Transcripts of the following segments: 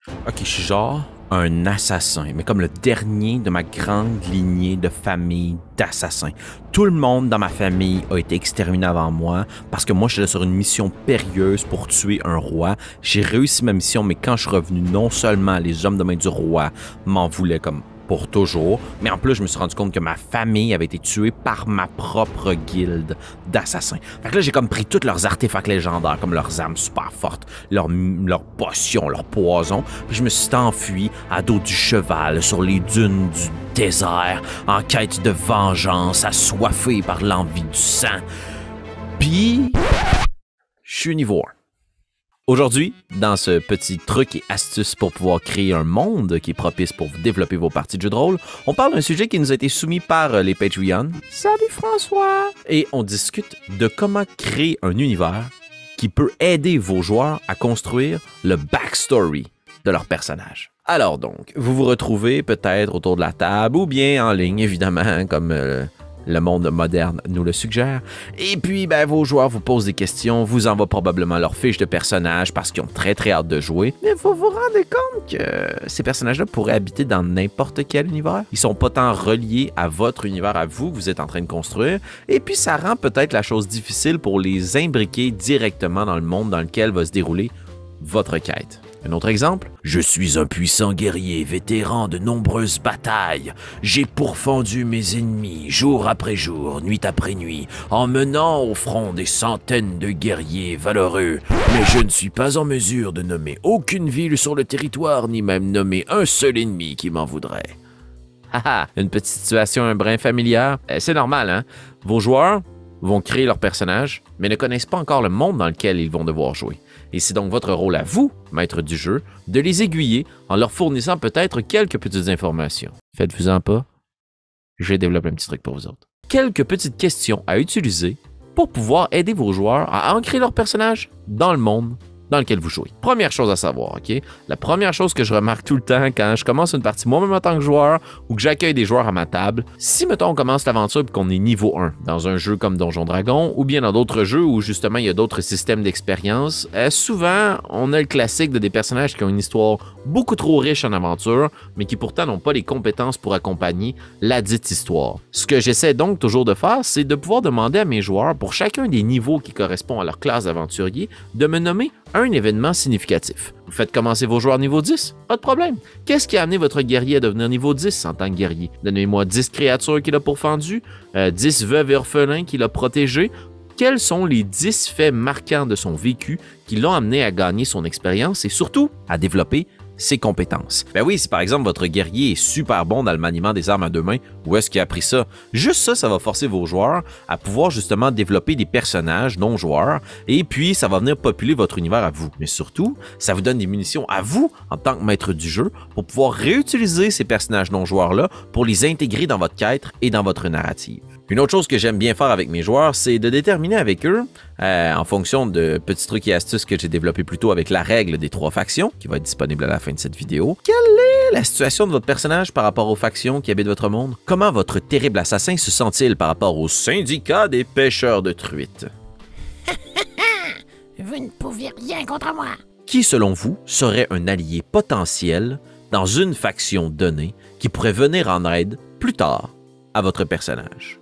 Ok, je suis genre un assassin, mais comme le dernier de ma grande lignée de famille d'assassins. Tout le monde dans ma famille a été exterminé avant moi parce que moi, j'étais sur une mission périlleuse pour tuer un roi. J'ai réussi ma mission, mais quand je suis revenu, non seulement les hommes de main du roi m'en voulaient comme pour toujours, mais en plus, je me suis rendu compte que ma famille avait été tuée par ma propre guilde d'assassins. Fait que là, j'ai comme pris tous leurs artefacts légendaires, comme leurs armes super fortes, leurs potions, leurs poisons, puis je me suis enfui à dos du cheval sur les dunes du désert, en quête de vengeance, assoiffé par l'envie du sang. Puis, je suis niveau 1. Aujourd'hui, dans ce petit truc et astuce pour pouvoir créer un monde qui est propice pour vous développer vos parties de jeux de rôle, on parle d'un sujet qui nous a été soumis par les Patreons. Salut François! Et on discute de comment créer un univers qui peut aider vos joueurs à construire le backstory de leur personnage. Alors donc, vous vous retrouvez peut-être autour de la table ou bien en ligne, évidemment, comme le monde moderne nous le suggère. Et puis, vos joueurs vous posent des questions, vous envoient probablement leur fiche de personnage parce qu'ils ont très très hâte de jouer. Mais vous vous rendez compte que ces personnages-là pourraient habiter dans n'importe quel univers. Ils sont pas tant reliés à votre univers, à vous que vous êtes en train de construire. Et puis, ça rend peut-être la chose difficile pour les imbriquer directement dans le monde dans lequel va se dérouler votre quête. Un autre exemple? Je suis un puissant guerrier, vétéran de nombreuses batailles. J'ai pourfendu mes ennemis jour après jour, nuit après nuit, en menant au front des centaines de guerriers valeureux. Mais je ne suis pas en mesure de nommer aucune ville sur le territoire, ni même nommer un seul ennemi qui m'en voudrait. Haha, une petite situation un brin familière. C'est normal, hein? Vos joueurs vont créer leur personnage, mais ne connaissent pas encore le monde dans lequel ils vont devoir jouer. Et c'est donc votre rôle à vous, maître du jeu, de les aiguiller en leur fournissant peut-être quelques petites informations. Faites-vous-en pas, je développe un petit truc pour vous autres. Quelques petites questions à utiliser pour pouvoir aider vos joueurs à ancrer leur personnage dans le monde dans lequel vous jouez. Première chose à savoir, OK? La première chose que je remarque tout le temps quand je commence une partie moi-même en tant que joueur ou que j'accueille des joueurs à ma table, si, mettons, on commence l'aventure et qu'on est niveau 1 dans un jeu comme Donjon Dragon ou bien dans d'autres jeux où, justement, il y a d'autres systèmes d'expérience, souvent, on a le classique de des personnages qui ont une histoire beaucoup trop riche en aventure, mais qui pourtant n'ont pas les compétences pour accompagner la dite histoire. Ce que j'essaie donc toujours de faire, c'est de pouvoir demander à mes joueurs, pour chacun des niveaux qui correspond à leur classe d'aventurier, de me nommer un événement significatif. Vous faites commencer vos joueurs niveau 10? Pas de problème. Qu'est-ce qui a amené votre guerrier à devenir niveau 10 en tant que guerrier? Donnez-moi 10 créatures qu'il a pourfendues, 10 veuves et orphelins qu'il a protégés. Quels sont les 10 faits marquants de son vécu qui l'ont amené à gagner son expérience et surtout à développer ses compétences. Ben oui, si par exemple votre guerrier est super bon dans le maniement des armes à deux mains, où est-ce qu'il a appris ça? Juste ça, ça va forcer vos joueurs à pouvoir justement développer des personnages non-joueurs et puis ça va venir populer votre univers à vous. Mais surtout, ça vous donne des munitions à vous en tant que maître du jeu pour pouvoir réutiliser ces personnages non-joueurs-là pour les intégrer dans votre quête et dans votre narrative. Une autre chose que j'aime bien faire avec mes joueurs, c'est de déterminer avec eux, en fonction de petits trucs et astuces que j'ai développés plus tôt avec la règle des 3 factions, qui va être disponible à la fin de cette vidéo, quelle est la situation de votre personnage par rapport aux factions qui habitent votre monde? Comment votre terrible assassin se sent-il par rapport au syndicat des pêcheurs de truites? Vous ne pouvez rien contre moi. Qui, selon vous, serait un allié potentiel dans une faction donnée qui pourrait venir en aide plus tard à votre personnage?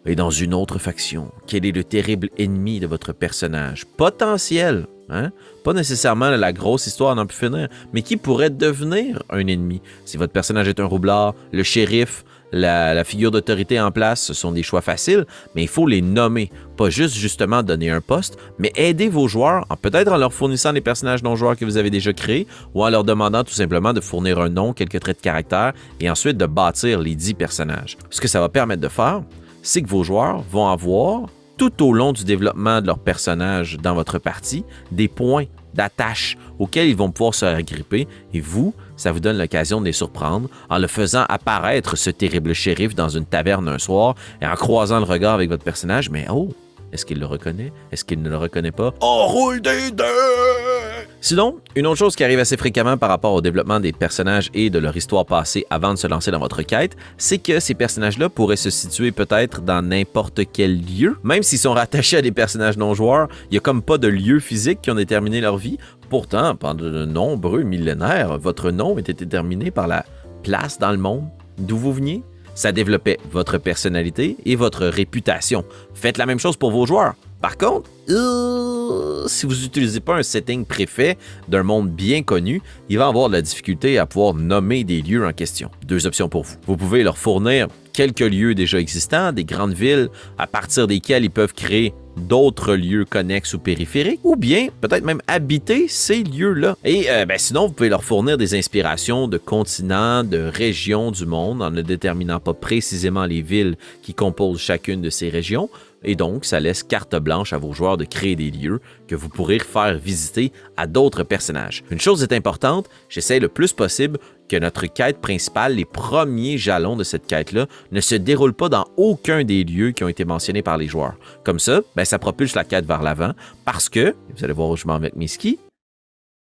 Et dans une autre faction, quel est le terrible ennemi de votre personnage? Potentiel, hein? Pas nécessairement la grosse histoire n'en peut finir, mais qui pourrait devenir un ennemi. Si votre personnage est un roublard, le shérif, la figure d'autorité en place, ce sont des choix faciles, mais il faut les nommer. Pas juste justement donner un poste, mais aider vos joueurs, peut-être en leur fournissant des personnages non-joueurs que vous avez déjà créés, ou en leur demandant tout simplement de fournir un nom, quelques traits de caractère, et ensuite de bâtir les 10 personnages. Ce que ça va permettre de faire, c'est que vos joueurs vont avoir, tout au long du développement de leur personnage dans votre partie, des points d'attache auxquels ils vont pouvoir se agripper, et vous, ça vous donne l'occasion de les surprendre en le faisant apparaître ce terrible shérif dans une taverne un soir et en croisant le regard avec votre personnage, mais oh, est-ce qu'il le reconnaît? Est-ce qu'il ne le reconnaît pas? On roule des dés! Sinon, une autre chose qui arrive assez fréquemment par rapport au développement des personnages et de leur histoire passée avant de se lancer dans votre quête, c'est que ces personnages-là pourraient se situer peut-être dans n'importe quel lieu. Même s'ils sont rattachés à des personnages non-joueurs, il n'y a comme pas de lieu physique qui ont déterminé leur vie. Pourtant, pendant de nombreux millénaires, votre nom était déterminé par la place dans le monde d'où vous veniez. Ça développait votre personnalité et votre réputation. Faites la même chose pour vos joueurs. Par contre, si vous n'utilisez pas un setting préfet d'un monde bien connu, il va avoir de la difficulté à pouvoir nommer des lieux en question. Deux options pour vous. Vous pouvez leur fournir quelques lieux déjà existants, des grandes villes à partir desquelles ils peuvent créer d'autres lieux connexes ou périphériques, ou bien peut-être même habiter ces lieux-là. Et sinon, vous pouvez leur fournir des inspirations de continents, de régions du monde, en ne déterminant pas précisément les villes qui composent chacune de ces régions. Et donc, ça laisse carte blanche à vos joueurs de créer des lieux que vous pourrez faire visiter à d'autres personnages. Une chose est importante, j'essaie le plus possible que notre quête principale, les premiers jalons de cette quête-là, ne se déroulent pas dans aucun des lieux qui ont été mentionnés par les joueurs. Comme ça, ça propulse la quête vers l'avant parce que, vous allez voir où je m'en vais avec mes skis,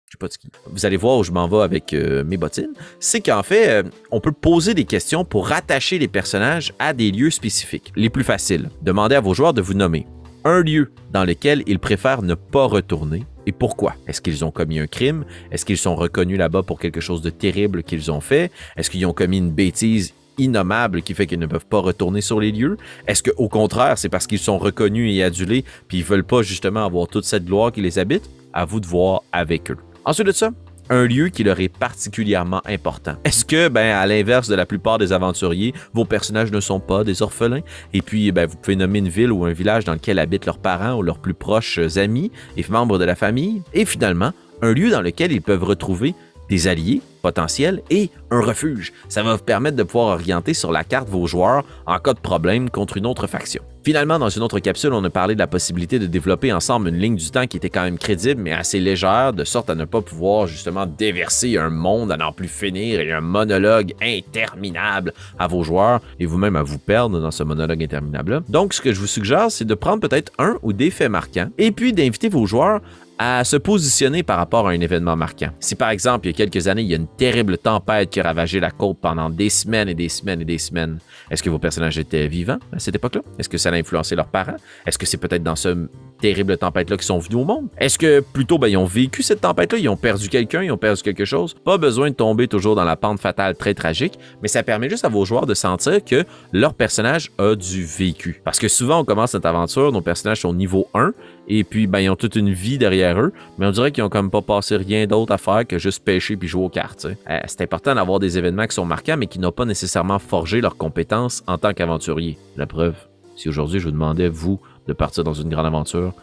je sais pas de ski. Vous allez voir où je m'en vais avec mes bottines. C'est qu'en fait, on peut poser des questions pour rattacher les personnages à des lieux spécifiques. Les plus faciles. Demandez à vos joueurs de vous nommer un lieu dans lequel ils préfèrent ne pas retourner et pourquoi. Est-ce qu'ils ont commis un crime? Est-ce qu'ils sont reconnus là-bas pour quelque chose de terrible qu'ils ont fait? Est-ce qu'ils ont commis une bêtise innommable qui fait qu'ils ne peuvent pas retourner sur les lieux? Est-ce qu'au contraire, c'est parce qu'ils sont reconnus et adulés puis ils veulent pas justement avoir toute cette gloire qui les habite? À vous de voir avec eux. Ensuite de ça, un lieu qui leur est particulièrement important. Est-ce que, à l'inverse de la plupart des aventuriers, vos personnages ne sont pas des orphelins? Et puis, vous pouvez nommer une ville ou un village dans lequel habitent leurs parents ou leurs plus proches amis et membres de la famille. Et finalement, un lieu dans lequel ils peuvent retrouver des alliés potentiels et un refuge. Ça va vous permettre de pouvoir orienter sur la carte vos joueurs en cas de problème contre une autre faction. Finalement, dans une autre capsule, on a parlé de la possibilité de développer ensemble une ligne du temps qui était quand même crédible, mais assez légère, de sorte à ne pas pouvoir justement déverser un monde à n'en plus finir et un monologue interminable à vos joueurs et vous-même à vous perdre dans ce monologue interminable-là. Donc, ce que je vous suggère, c'est de prendre peut-être un ou des faits marquants et puis d'inviter vos joueurs à se positionner par rapport à un événement marquant. Si par exemple, il y a quelques années, il y a une terrible tempête qui a ravagé la côte pendant des semaines et des semaines et des semaines, est-ce que vos personnages étaient vivants à cette époque-là? Est-ce que ça a influencé leurs parents? Est-ce que c'est peut-être dans ce terrible tempête-là qu'ils sont venus au monde? Est-ce que plutôt, ils ont vécu cette tempête-là, ils ont perdu quelqu'un, ils ont perdu quelque chose? Pas besoin de tomber toujours dans la pente fatale très tragique, mais ça permet juste à vos joueurs de sentir que leur personnage a du vécu. Parce que souvent, on commence notre aventure, nos personnages sont niveau 1, et puis, ils ont toute une vie derrière eux, mais on dirait qu'ils ont comme pas passé rien d'autre à faire que juste pêcher puis jouer aux cartes. C'est important d'avoir des événements qui sont marquants, mais qui n'ont pas nécessairement forgé leurs compétences en tant qu'aventurier. La preuve, si aujourd'hui je vous demandais, vous, de partir dans une grande aventure,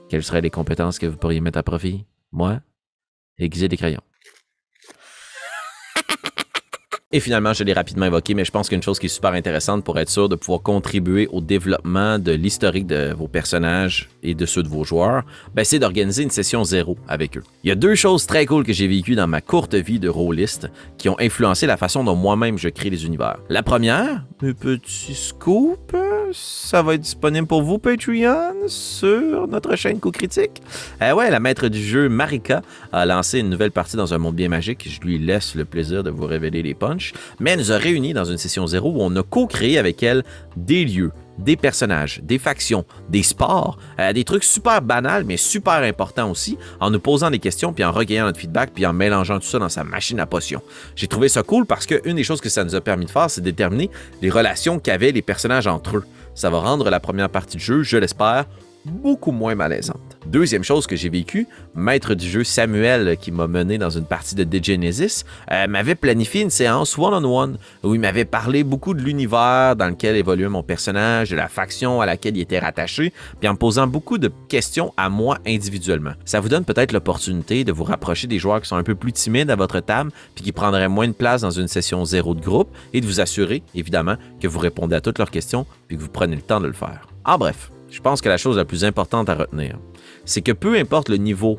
quelles seraient les compétences que vous pourriez mettre à profit? Moi, aiguiser des crayons. Et finalement, je l'ai rapidement évoqué, mais je pense qu'une chose qui est super intéressante pour être sûr de pouvoir contribuer au développement de l'historique de vos personnages et de ceux de vos joueurs, c'est d'organiser une session 0 avec eux. Il y a deux choses très cool que j'ai vécues dans ma courte vie de rôliste qui ont influencé la façon dont moi-même je crée les univers. La première, un petit scoop, ça va être disponible pour vous Patreon sur notre chaîne Co-Critique. La maître du jeu Marika a lancé une nouvelle partie dans un monde bien magique. Je lui laisse le plaisir de vous révéler les punchs. Mais elle nous a réunis dans une session 0 où on a co-créé avec elle des lieux, des personnages, des factions, des sports, des trucs super banals mais super importants aussi, en nous posant des questions puis en recueillant notre feedback puis en mélangeant tout ça dans sa machine à potions. J'ai trouvé ça cool parce qu'une des choses que ça nous a permis de faire, c'est de déterminer les relations qu'avaient les personnages entre eux. Ça va rendre la première partie du jeu, je l'espère, beaucoup moins malaisante. Deuxième chose que j'ai vécue, maître du jeu Samuel, qui m'a mené dans une partie de Genesis, m'avait planifié une séance one-on-one où il m'avait parlé beaucoup de l'univers dans lequel évoluait mon personnage, de la faction à laquelle il était rattaché, puis en me posant beaucoup de questions à moi individuellement. Ça vous donne peut-être l'opportunité de vous rapprocher des joueurs qui sont un peu plus timides à votre table, puis qui prendraient moins de place dans une session 0 de groupe, et de vous assurer, évidemment, que vous répondez à toutes leurs questions, puis que vous prenez le temps de le faire. En bref, je pense que la chose la plus importante à retenir, c'est que peu importe le niveau,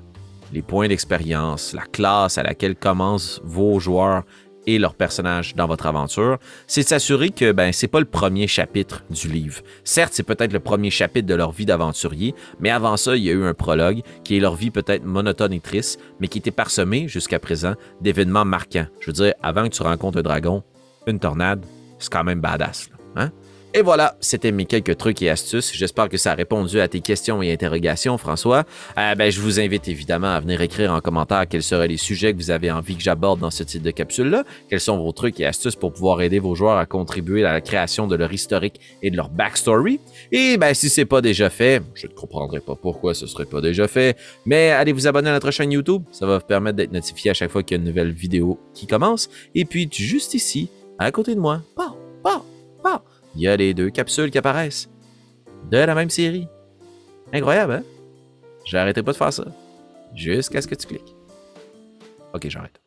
les points d'expérience, la classe à laquelle commencent vos joueurs et leurs personnages dans votre aventure, c'est de s'assurer que c'est pas le premier chapitre du livre. Certes, c'est peut-être le premier chapitre de leur vie d'aventurier, mais avant ça, il y a eu un prologue qui est leur vie peut-être monotone et triste, mais qui était parsemé jusqu'à présent d'événements marquants. Je veux dire, avant que tu rencontres un dragon, une tornade, c'est quand même badass, là, hein? Et voilà, c'était mes quelques trucs et astuces. J'espère que ça a répondu à tes questions et interrogations, François. Je vous invite évidemment à venir écrire en commentaire quels seraient les sujets que vous avez envie que j'aborde dans ce type de capsule-là. Quels sont vos trucs et astuces pour pouvoir aider vos joueurs à contribuer à la création de leur historique et de leur backstory. Et si c'est pas déjà fait, je ne comprendrai pas pourquoi ce serait pas déjà fait, mais allez vous abonner à notre chaîne YouTube. Ça va vous permettre d'être notifié à chaque fois qu'il y a une nouvelle vidéo qui commence. Et puis, juste ici, à côté de moi, il y a les 2 capsules qui apparaissent de la même série. Incroyable, hein? J'arrêterai pas de faire ça. Jusqu'à ce que tu cliques. Ok, j'arrête.